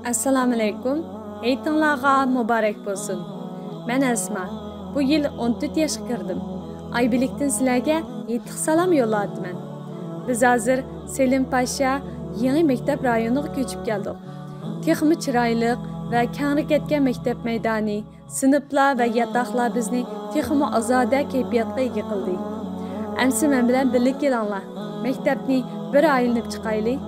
Assalamu alaykum. Hayitіңларға mübarek bolsun. Ben Esma. Bu yıl 14 yaşa kirdim. Aybilikten sizlarga yetiq salam yo'lladim. Biz hozir Selim Paşa yeni mektep rayoniga ko'chib keldik. Texmi chiroyli va kengri ketgan mektep maydoni, sinflar va yotoqlar bizni texmi ozoda kayfiyatga ega qildi. Amsi men bilan birlik kelinglar. Mektepni bir aylanib chiqaylik.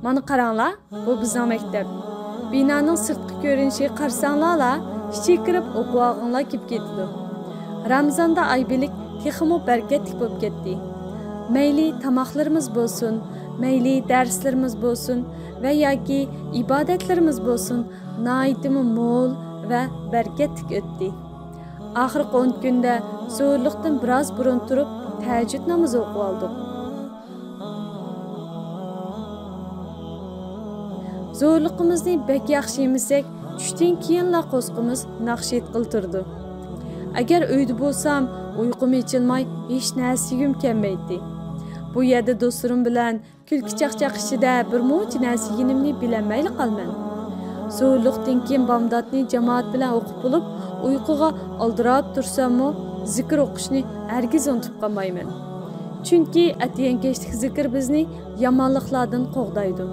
Mana qaranglar, bu bizning mektep. Binoning sirtqi ko'rinishiga qarasanglar, ichiga kirib o'qib olganlar kelib ketdi. Ramazonda aybilik texmo barkatli bo'lib ketdi. Mayli tamoqlarimiz bo'lsin, mayli darslarimiz bo'lsin va yoki ibodatlarimiz bo'lsin, nihoyatda mo'l va barkatli o'tdi. Oxirgi 10 kunda zo'rliqdan biroz burun turib, tahajjud namozi o'qib oldik. Zo'rliqimizni bek yaxshi yemasak, tushdan keyinla qo'sqimiz naqshid qiltirdi. Agar uyda bo'lsam, uyqum yechilmay, hech narsa yegim kelmaydi. Bu yerda do'stlarim bilan kulki chaqchaq ichida bir muncha narsa yeganimni bilmayli qolman. Zo'rliqdan keyin bomdodni jamoat bilan o'qib bo'lib, uyquga oldirab tursam-mu, zikr o'qishni hargiz unutib qolmayman. Chunki atiyan kechlik zikr bizni yomonliklardan qo'g'daydi.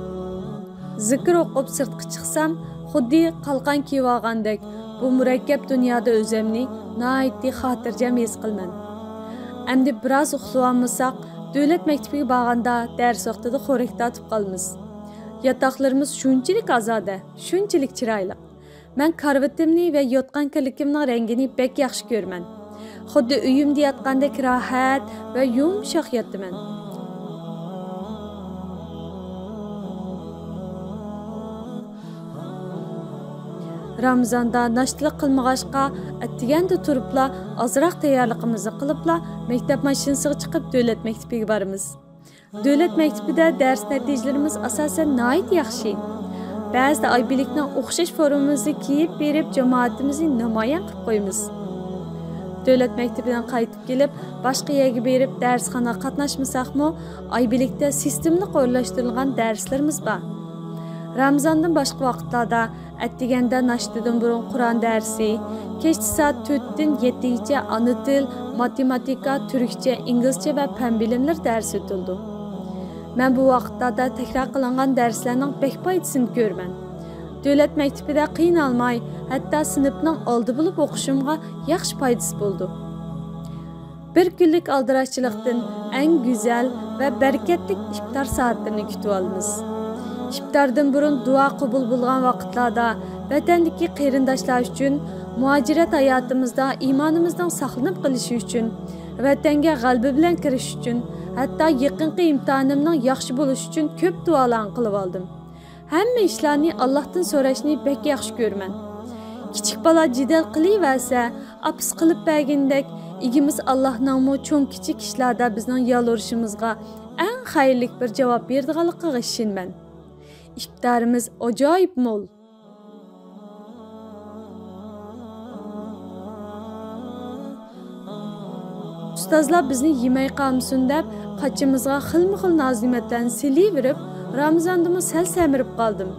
Zikr o'qib sirtqa chiqsam, xuddi qalqon kiyib olgandek, bu murakkab dunyoda o'zimni nihoyatda xotirjam his qilman. Endi biroz uxlab olmasak, davlat maktabiga borganda dars vaqtida xo'rak tatib qolamiz. Yotoqlarimiz shunchalik ozoda, shunchalik chiroyli. Men karvatimni va yotgan kirlikimning rangini bek yaxshi ko'raman. Xuddi uyimda yotgandek rohat va yumshoq yotaman. Ramazonda naştılık qilmag'ashqa attiganda turibla ozroq tayyorligimizni qilibla maktab mashinasiga chiqib davlat maktabiga boramiz. Davlat maktabida dars natijalarimiz asosan nihoyat yaxshi. Ba'zida aybilikning o'xshash formamizni kiyib berib jamoatimizni namoyon qilib qo'yamiz. Davlat maktabidan qaytib kelib, boshqa yerga berib darsxonaga qatnashmasaqmi, aybilikda sistemli qo'llashtirilgan darslarimiz bor. Ramazondan boshqa vaqtlarda attiganda naştidan burun Qur'on dersi, kechki soat 4 dan 7 gacha ana til, matematika, turkcha, inglizcha va fan bilimlar darsi o'tildi. Men bu vaqtlarda takror qilingan darslarning bek foydasini ko'raman. Davlat maktabida qiynalmay, hatto sinfning oldi bo'lib o'qishimga yaxshi foydasi bo'ldi. Bir kunlik aldirashchilikdan eng go'zal va barakatli iftor soatlarini kutib olamiz. İftardan burun dua qabul bo'lgan vaqtlarda vatandagi qarindoshlar uchun, muajirat hayotimizda iymonimizdan saqlanib qolishi uchun, vatanga g'alaba bilan kirish uchun, hatto yaqinqi imtihonimning yaxshi bo'lishi uchun ko'p duolar qilib oldim. Hamma ishlarni Allohdan so'rashni bek yaxshi ko'raman. Kichik bola jidal qilaversa, apis qilib bergandek, igimiz Allohning cho'ng kichik ishlarda bizning yolvorishimizga, eng xayrli bir javob berdiganligiga ishonman. İftarimiz ajoyib mo'l. Ustozlar bizni yemay qolmasin deb qachimizga xilma-xil nozimatlarni silaverib, Ramazondimi sal samirib qoldim.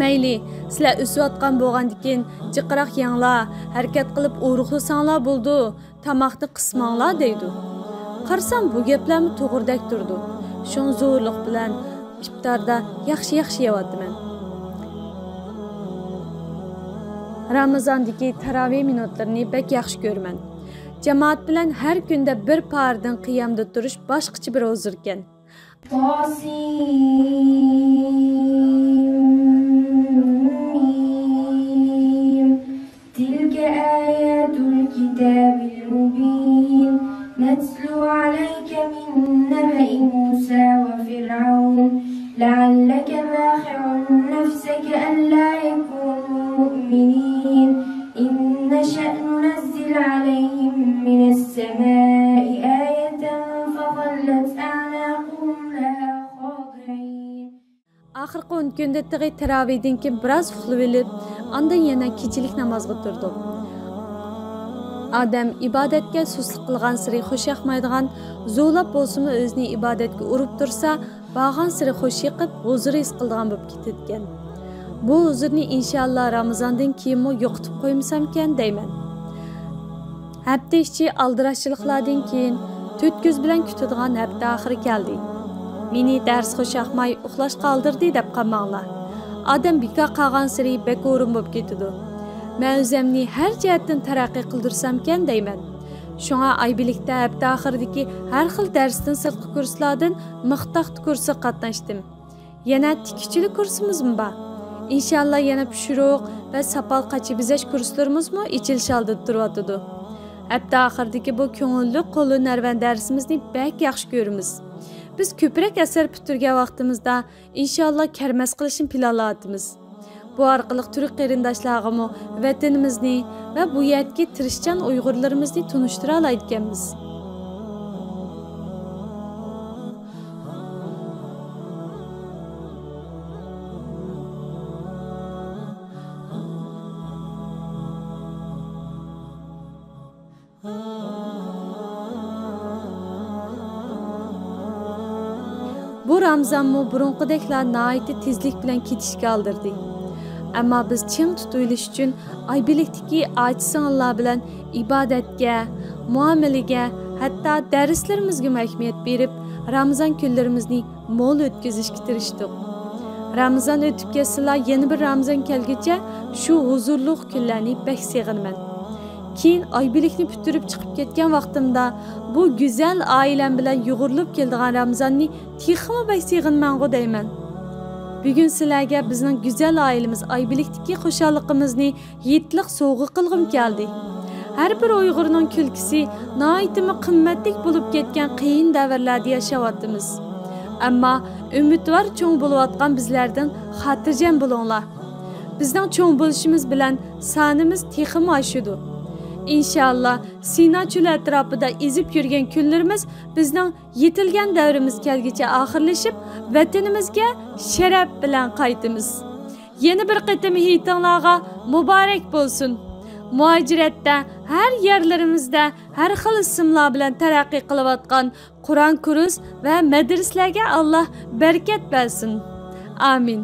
Mayli, sizlar o'sayotgan bo'lgandikin jiqroq yanglar, harakat qilib o'ruqlasanglar bo'ldi, tamoqni qismanglar deydi. Qarsam bu gaplarni to'g'ridak turdi. Shun zo'rliq bilan iftorda yaxshi yeyapman. Ramazondagi tarovih minutlarini bek yaxshi ko'raman. Jamoat bilan har kunda bir pardan qiyamda turish boshqacha bir huzur ekan. تلك آيات الكتاب المبين نتلو عليك من نبأ موسى وفرعون لعلك باخع نفسك ألا يكونوا مؤمنين إن نشأ ننزل عليهم من السماء آية فظلت أعناقهم لها خاضعين. Axırqı 10 gündə təği təravihdən ki biraz uxlab elib, andan yana keçilik namazga turdim. Adam ibadətə susluq qılğan siri xoş yaxmaydigan, zo'lab bolsunmu özünü ibadətə urub tursa, bağan siri xoş yiqib, huzur his qıldıgan bo'lib ketadigan. Bu huzurni inşallah Ramazondan keyinmi yo'qitib qo'ymasam-kan deyman. Hafta içi aldirashchiliklardan keyin 4 ko'z bilan kutadigan hafta oxiri keldi. Meni dars xo'shaqmay uxlash qoldirdi deb qolmanglar. Odam bekor qolgan siri bek o'rin bo'lib ketadi. Men o'zimni har jihatdan taraqqiy qildirsam-kan deyman. Shunga oybilikda hafta oxiridagi har xil darsdan sirtqi kurslardan mixtaq kursi qatnashdim. Yana tikchilik kursimizmi bor? İnşallah yana pishiriq va sapal qachi bizash kurslarimizmi ichilish oldida turibdi. Hafta oxiridagi bu ko'ngilli qo'li narvan darsimizni bek yaxshi ko'ramiz. Biz ko'proq asar bitirgan vaqtimizda inshaalloh karmas qilishni planlayapmiz. Bu orqali turk qarindoshlarga vatanimizni va bu yerdagi tirishchan uyg'urlarimizni tunishtira oladiganmiz. Bu Ramazonmu burunqideklar nihoyatda tezlik bilan ketishga oldirdi. Ammo biz ching tutilish uchun oybilikdagi ojiz singillar bilan ibodatga, muomalaga, hatto darslarimizga ahamiyat berib, Ramazon kunlarimizni mo'l o'tkazishga tirishdik. Ramazon o'tib ketsa, yana bir Ramazon kelguncha shu huzurli kunlarni bek seg'inaman. Keyin oybilikni bitirib chiqib ketgan vaqtimda bu go'zal oilam bilan yug'urilib keldigan Ramazonni texmi bek seg'inman-ku deyman. Bugun sizlarga bizning go'zal oilamiz oybilikdagi xo'shalligimizni yetliq sovg'a qilg'im keldi. Har bir Uyg'urning kulkisi nihoyatda qimmatli bo'lib ketgan qiyin davrlarda yashayapmiz. Ammo umidvor cho'ng bo'layotgan bizlardan xotirjam bo'linglar. Bizning cho'ng bo'lishimiz bilan sonimiz texmi oshidi. İnşallah Sina çölü etrafında ezip yürgen kunlarimiz bizning yetilgan davrimiz kelgicha oxirlashib, vatanimizga sharaf bilan qaytamiz. Yeni bir qitim hitinglarga muborak bo'lsin. Muajiratda har yerlarimizda har xil ismlar bilan taraqqiy qilayotgan Qur'on kurs va madrasalarga Alloh barakat bersin. Amin.